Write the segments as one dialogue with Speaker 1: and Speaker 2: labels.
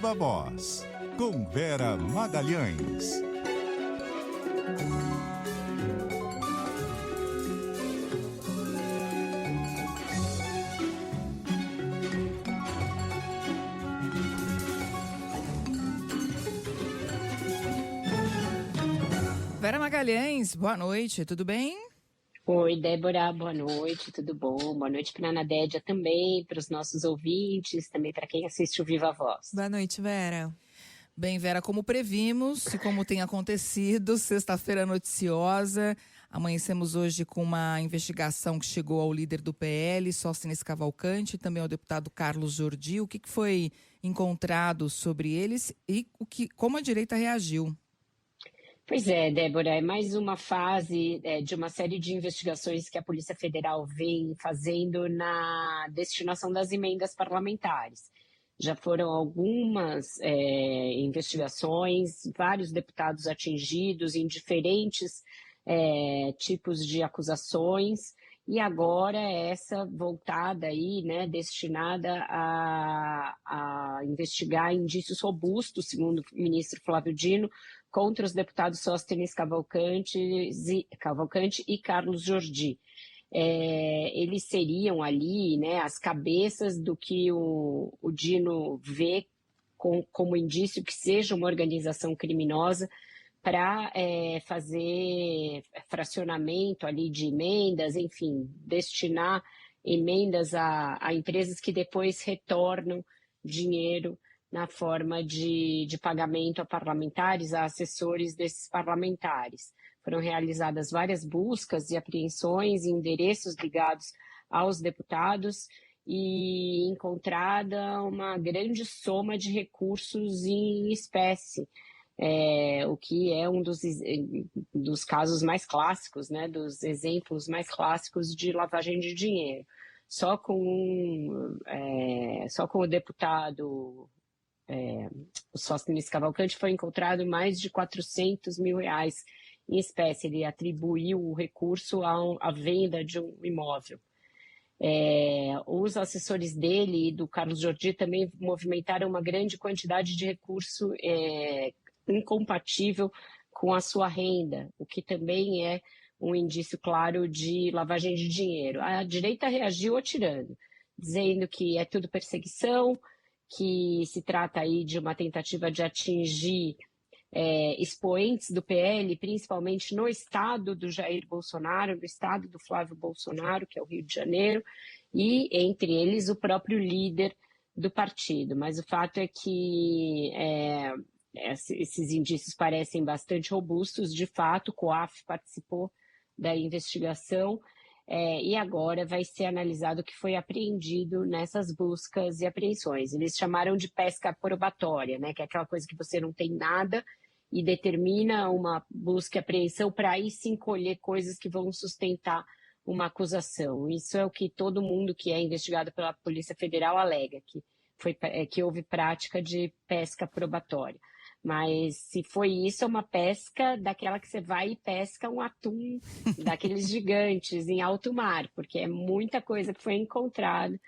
Speaker 1: Viva Voz, com Vera Magalhães.
Speaker 2: Vera Magalhães, boa noite, tudo bem?
Speaker 3: Oi, Débora, boa noite, tudo bom? Boa noite para a Anadédia também, para os nossos ouvintes, também para quem assiste o Viva Voz.
Speaker 4: Boa noite, Vera.
Speaker 2: Bem, Vera, como previmos e como tem acontecido, sexta-feira noticiosa, amanhecemos hoje com uma investigação que chegou ao líder do PL, Sóstenes Cavalcante, e também ao deputado Carlos Jordi. O que foi encontrado sobre eles e como a direita reagiu?
Speaker 3: Pois é, Débora, é mais uma fase de uma série de investigações que a Polícia Federal vem fazendo na destinação das emendas parlamentares. Já foram algumas investigações, vários deputados atingidos em diferentes tipos de acusações, e agora essa voltada aí, né, destinada a investigar indícios robustos, segundo o ministro Flávio Dino, contra os deputados Sóstenes Cavalcante e Carlos Jordi. Eles seriam ali, né, as cabeças do que o Dino vê como indício que seja uma organização criminosa para fazer fracionamento ali de emendas, enfim, destinar emendas a empresas que depois retornam dinheiro na forma de pagamento a parlamentares, a assessores desses parlamentares. Foram realizadas várias buscas e apreensões em endereços ligados aos deputados e encontrada uma grande soma de recursos em espécie, o que é um dos casos mais clássicos, né, dos exemplos mais clássicos de lavagem de dinheiro. Só com o deputado o Sóstenes Cavalcante foi encontrado mais de 400 mil reais em espécie. Ele atribuiu o recurso à venda de um imóvel. Os assessores dele e do Carlos Jordi também movimentaram uma grande quantidade de recurso incompatível com a sua renda, o que também é um indício claro de lavagem de dinheiro. A direita reagiu atirando, dizendo que é tudo perseguição, que se trata aí de uma tentativa de atingir expoentes do PL, principalmente no estado do Jair Bolsonaro, no estado do Flávio Bolsonaro, que é o Rio de Janeiro, e entre eles o próprio líder do partido. Mas o fato é que esses indícios parecem bastante robustos. De fato, o COAF participou da investigação, e agora vai ser analisado o que foi apreendido nessas buscas e apreensões. Eles chamaram de pesca probatória, né, que é aquela coisa que você não tem nada e determina uma busca e apreensão para aí sim colher coisas que vão sustentar uma acusação. Isso é o que todo mundo que é investigado pela Polícia Federal alega, que houve prática de pesca probatória. Mas se foi isso, é uma pesca daquela que você vai e pesca um atum daqueles gigantes em alto mar, porque é muita coisa que foi encontrada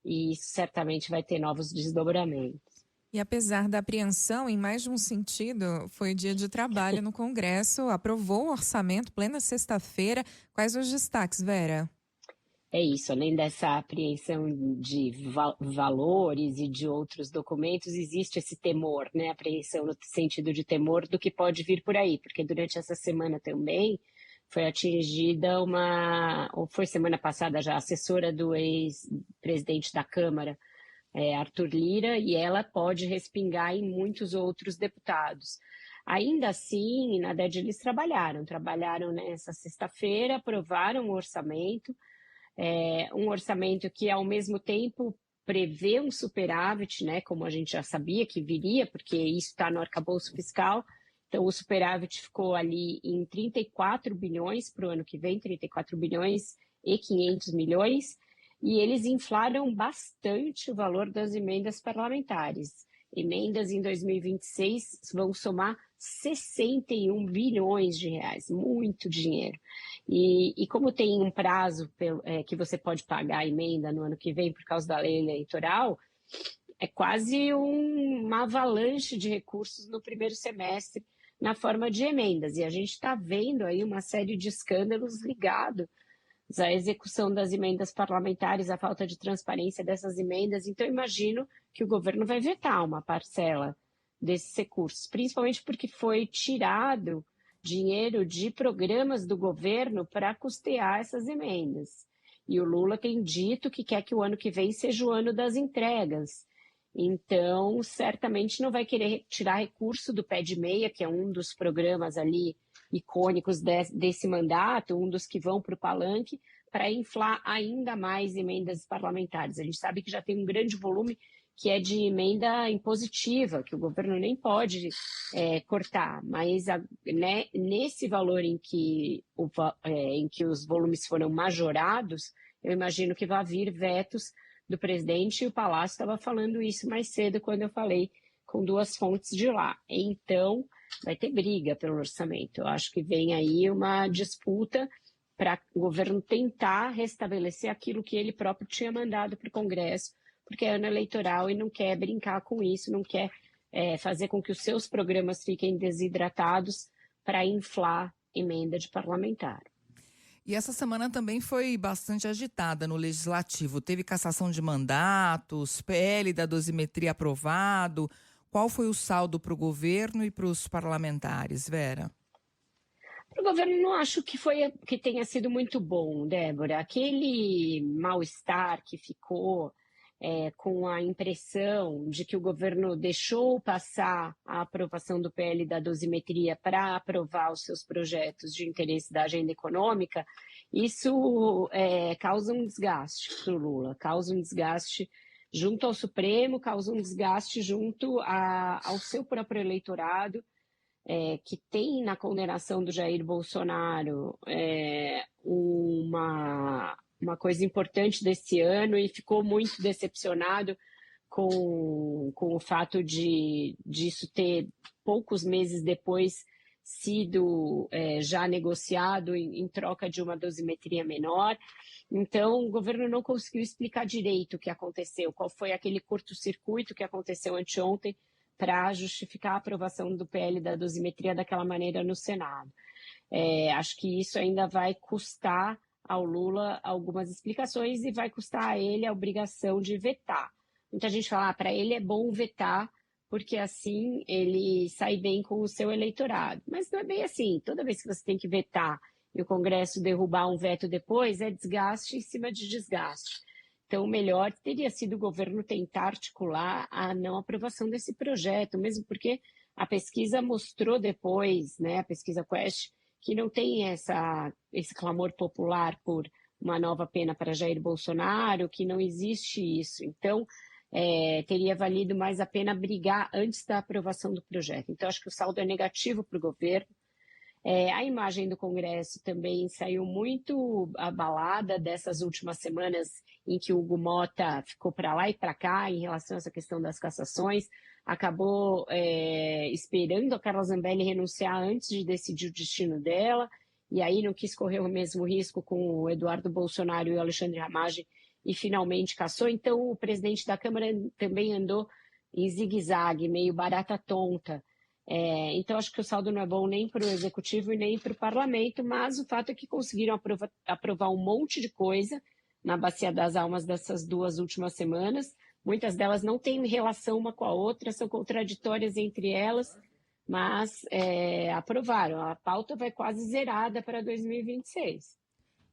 Speaker 3: e isso certamente vai ter novos desdobramentos.
Speaker 4: E apesar da apreensão, em mais de um sentido, foi dia de trabalho no Congresso, aprovou o orçamento plena sexta-feira. Quais os destaques, Vera?
Speaker 3: É isso, além dessa apreensão de valores e de outros documentos, existe esse temor, né? Apreensão no sentido de temor do que pode vir por aí, porque durante essa semana também foi atingida ou foi semana passada já, a assessora do ex-presidente da Câmara, Arthur Lira, e ela pode respingar em muitos outros deputados. Ainda assim, na DED eles trabalharam nessa sexta-feira, aprovaram o orçamento, um orçamento que, ao mesmo tempo, prevê um superávit, né, como a gente já sabia que viria, porque isso está no arcabouço fiscal. Então, o superávit ficou ali em 34 bilhões para o ano que vem, 34 bilhões e 500 milhões, e eles inflaram bastante o valor das emendas parlamentares. Emendas em 2026 vão somar 61 bilhões de reais, muito dinheiro. E como tem um prazo que você pode pagar a emenda no ano que vem por causa da lei eleitoral, é quase uma avalanche de recursos no primeiro semestre na forma de emendas. E a gente está vendo aí uma série de escândalos ligados à execução das emendas parlamentares, à falta de transparência dessas emendas. Então, imagino que o governo vai vetar uma parcela desses recursos, principalmente porque foi tirado dinheiro de programas do governo para custear essas emendas. E o Lula tem dito que quer que o ano que vem seja o ano das entregas. Então, certamente não vai querer tirar recurso do Pé de Meia, que é um dos programas ali icônicos desse mandato, um dos que vão para o palanque, para inflar ainda mais emendas parlamentares. A gente sabe que já tem um grande volume que é de emenda impositiva, que o governo nem pode cortar, mas né, nesse valor em que os volumes foram majorados, eu imagino que vai vir vetos do presidente, e o Palácio estava falando isso mais cedo quando eu falei com duas fontes de lá. Então, vai ter briga pelo orçamento. Eu acho que vem aí uma disputa para o governo tentar restabelecer aquilo que ele próprio tinha mandado para o Congresso, porque é ano eleitoral e não quer brincar com isso, não quer fazer com que os seus programas fiquem desidratados para inflar emenda de parlamentar.
Speaker 2: E essa semana também foi bastante agitada no Legislativo. Teve cassação de mandatos, PL da dosimetria aprovado. Qual foi o saldo para o governo e para os parlamentares, Vera?
Speaker 3: Para o governo, não acho que tenha sido muito bom, Débora. Aquele mal-estar que ficou com a impressão de que o governo deixou passar a aprovação do PL da dosimetria para aprovar os seus projetos de interesse da agenda econômica, isso causa um desgaste para o Lula, causa um desgaste junto ao Supremo, causa um desgaste junto ao seu próprio eleitorado, que tem na condenação do Jair Bolsonaro uma coisa importante desse ano e ficou muito decepcionado com o fato disso ter, poucos meses depois, sido já negociado em troca de uma dosimetria menor. Então, o governo não conseguiu explicar direito o que aconteceu, qual foi aquele curto-circuito que aconteceu anteontem para justificar a aprovação do PL da dosimetria daquela maneira no Senado. Acho que isso ainda vai custar ao Lula algumas explicações e vai custar a ele a obrigação de vetar. Muita gente fala, para ele é bom vetar, porque assim ele sai bem com o seu eleitorado. Mas não é bem assim. Toda vez que você tem que vetar e o Congresso derrubar um veto depois, é desgaste em cima de desgaste. Então, o melhor teria sido o governo tentar articular a não aprovação desse projeto, mesmo porque a pesquisa mostrou depois, né, a pesquisa Quest, que não tem esse clamor popular por uma nova pena para Jair Bolsonaro, que não existe isso. Então, teria valido mais a pena brigar antes da aprovação do projeto. Então, acho que o saldo é negativo para o governo. A imagem do Congresso também saiu muito abalada dessas últimas semanas em que o Hugo Mota ficou para lá e para cá em relação a essa questão das cassações, acabou esperando a Carla Zambelli renunciar antes de decidir o destino dela, e aí não quis correr o mesmo risco com o Eduardo Bolsonaro e o Alexandre Ramagem, e finalmente cassou. Então o presidente da Câmara também andou em zigue-zague, meio barata tonta. Então acho que o saldo não é bom nem para o Executivo e nem para o Parlamento, mas o fato é que conseguiram aprovar um monte de coisa na Bacia das Almas dessas duas últimas semanas. Muitas delas não têm relação uma com a outra, são contraditórias entre elas, mas aprovaram. A pauta vai quase zerada para 2026.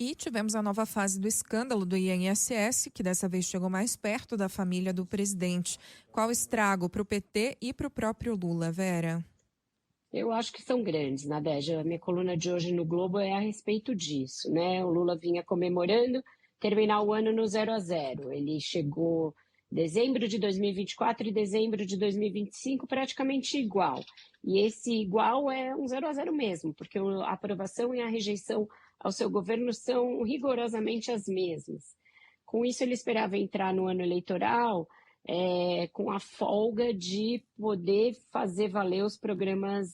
Speaker 4: E tivemos a nova fase do escândalo do INSS, que dessa vez chegou mais perto da família do presidente. Qual o estrago para o PT e para o próprio Lula, Vera?
Speaker 3: Eu acho que são grandes, Nadege. A minha coluna de hoje no Globo é a respeito disso, né? O Lula vinha comemorando terminar o ano no 0-0. Ele chegou dezembro de 2024 e dezembro de 2025 praticamente igual. E esse igual é um 0-0 mesmo, porque a aprovação e a rejeição ao seu governo são rigorosamente as mesmas. Com isso, ele esperava entrar no ano eleitoral com a folga de poder fazer valer os programas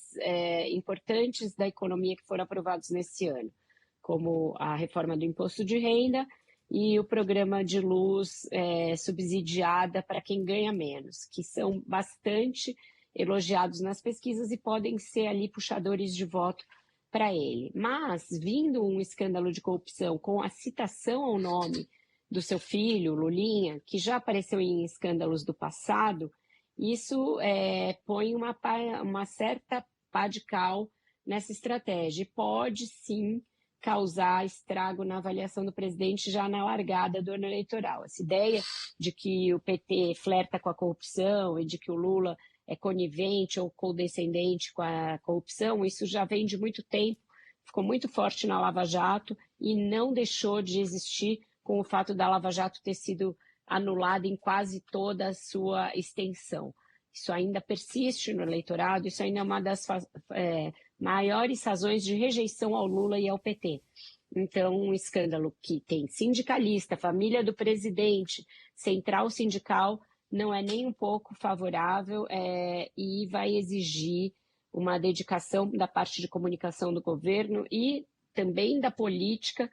Speaker 3: importantes da economia que foram aprovados nesse ano, como a reforma do imposto de renda e o programa de luz subsidiada para quem ganha menos, que são bastante elogiados nas pesquisas e podem ser ali puxadores de voto para ele. Mas, vindo um escândalo de corrupção com a citação ao nome do seu filho, Lulinha, que já apareceu em escândalos do passado, isso põe uma certa pá de cal nessa estratégia. E pode, sim, causar estrago na avaliação do presidente já na largada do ano eleitoral. Essa ideia de que o PT flerta com a corrupção e de que o Lula é conivente ou condescendente com a corrupção, isso já vem de muito tempo, ficou muito forte na Lava Jato e não deixou de existir com o fato da Lava Jato ter sido anulada em quase toda a sua extensão. Isso ainda persiste no eleitorado, isso ainda é uma das maiores razões de rejeição ao Lula e ao PT. Então, um escândalo que tem sindicalista, família do presidente, central sindical, não é nem um pouco favorável e vai exigir uma dedicação da parte de comunicação do governo e também da política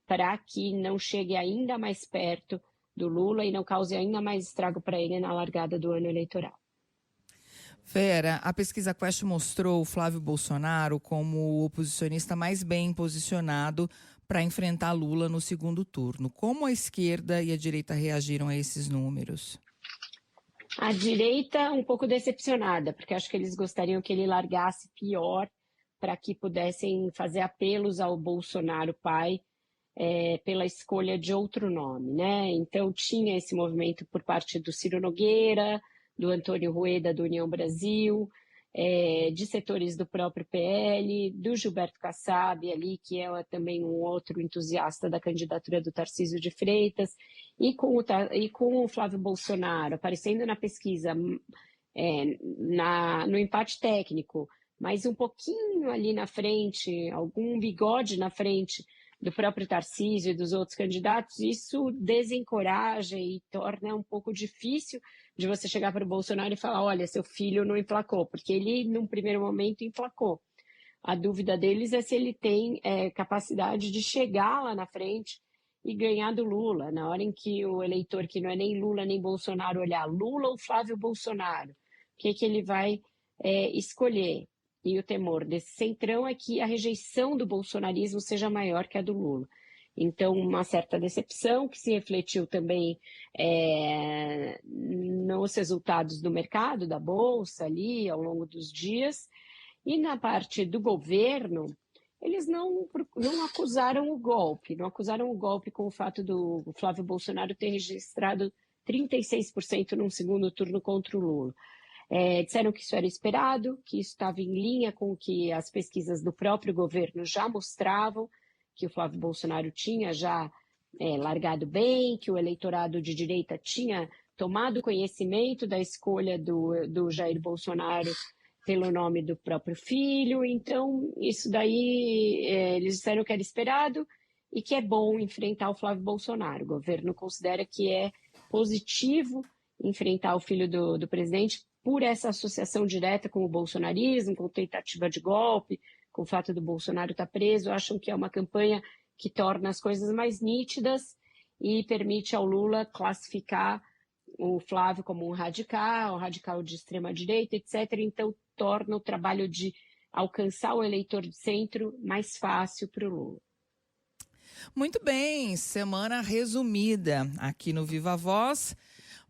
Speaker 3: para que não chegue ainda mais perto do Lula e não cause ainda mais estrago para ele na largada do ano eleitoral.
Speaker 2: Vera, a pesquisa Quest mostrou o Flávio Bolsonaro como o oposicionista mais bem posicionado para enfrentar Lula no segundo turno. Como a esquerda e a direita reagiram a esses números?
Speaker 3: A direita um pouco decepcionada, porque acho que eles gostariam que ele largasse pior para que pudessem fazer apelos ao Bolsonaro pai pela escolha de outro nome, né? Então tinha esse movimento por parte do Ciro Nogueira, do Antônio Rueda, do União Brasil, de setores do próprio PL, do Gilberto Kassab ali, que é também um outro entusiasta da candidatura do Tarcísio de Freitas, e com o Flávio Bolsonaro aparecendo na pesquisa no empate técnico, mas um pouquinho ali na frente, algum bigode na frente do próprio Tarcísio e dos outros candidatos, isso desencoraja e torna um pouco difícil de você chegar para o Bolsonaro e falar, olha, seu filho não emplacou, porque ele, num primeiro momento, emplacou. A dúvida deles é se ele tem capacidade de chegar lá na frente e ganhar do Lula, na hora em que o eleitor, que não é nem Lula nem Bolsonaro, olhar Lula ou Flávio Bolsonaro, o que ele vai escolher? E o temor desse centrão é que a rejeição do bolsonarismo seja maior que a do Lula. Então, uma certa decepção que se refletiu também nos resultados do mercado, da Bolsa ali, ao longo dos dias. E na parte do governo, eles não acusaram o golpe. Não acusaram o golpe com o fato do Flávio Bolsonaro ter registrado 36% num segundo turno contra o Lula. Disseram que isso era esperado, que isso estava em linha com o que as pesquisas do próprio governo já mostravam, que o Flávio Bolsonaro tinha já largado bem, que o eleitorado de direita tinha tomado conhecimento da escolha do Jair Bolsonaro pelo nome do próprio filho. Então, isso daí eles disseram que era esperado e que é bom enfrentar o Flávio Bolsonaro. O governo considera que é positivo enfrentar o filho do presidente por essa associação direta com o bolsonarismo, com tentativa de golpe, com o fato do Bolsonaro estar preso. Acham que é uma campanha que torna as coisas mais nítidas e permite ao Lula classificar o Flávio como um radical de extrema-direita, etc. Então, torna o trabalho de alcançar o eleitor de centro mais fácil para o Lula.
Speaker 2: Muito bem, semana resumida aqui no Viva Voz.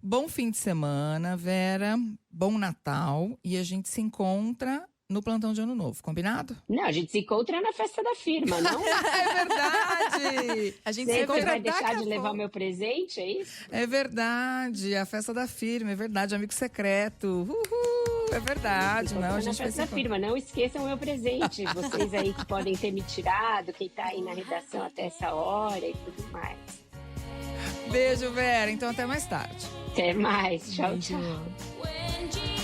Speaker 2: Bom fim de semana, Vera. Bom Natal. E a gente se encontra no plantão de Ano Novo, combinado?
Speaker 3: Não, a gente se encontra na festa da firma, não?
Speaker 2: É verdade!
Speaker 4: A gente se
Speaker 3: Você
Speaker 4: encontra
Speaker 3: vai deixar
Speaker 4: daqui a
Speaker 3: de levar
Speaker 4: pouco.
Speaker 3: o meu presente, é isso?
Speaker 2: É verdade, a festa da firma, é verdade, amigo secreto. Uhul, é verdade, não, a
Speaker 3: Na
Speaker 2: gente vai se
Speaker 3: festa da firma, não esqueçam o meu presente. Vocês aí que podem ter me tirado, quem tá aí na redação até essa hora e tudo mais.
Speaker 2: Beijo, Vera. Então até mais tarde.
Speaker 3: Até mais. Tchau,
Speaker 2: Beijo.
Speaker 3: tchau.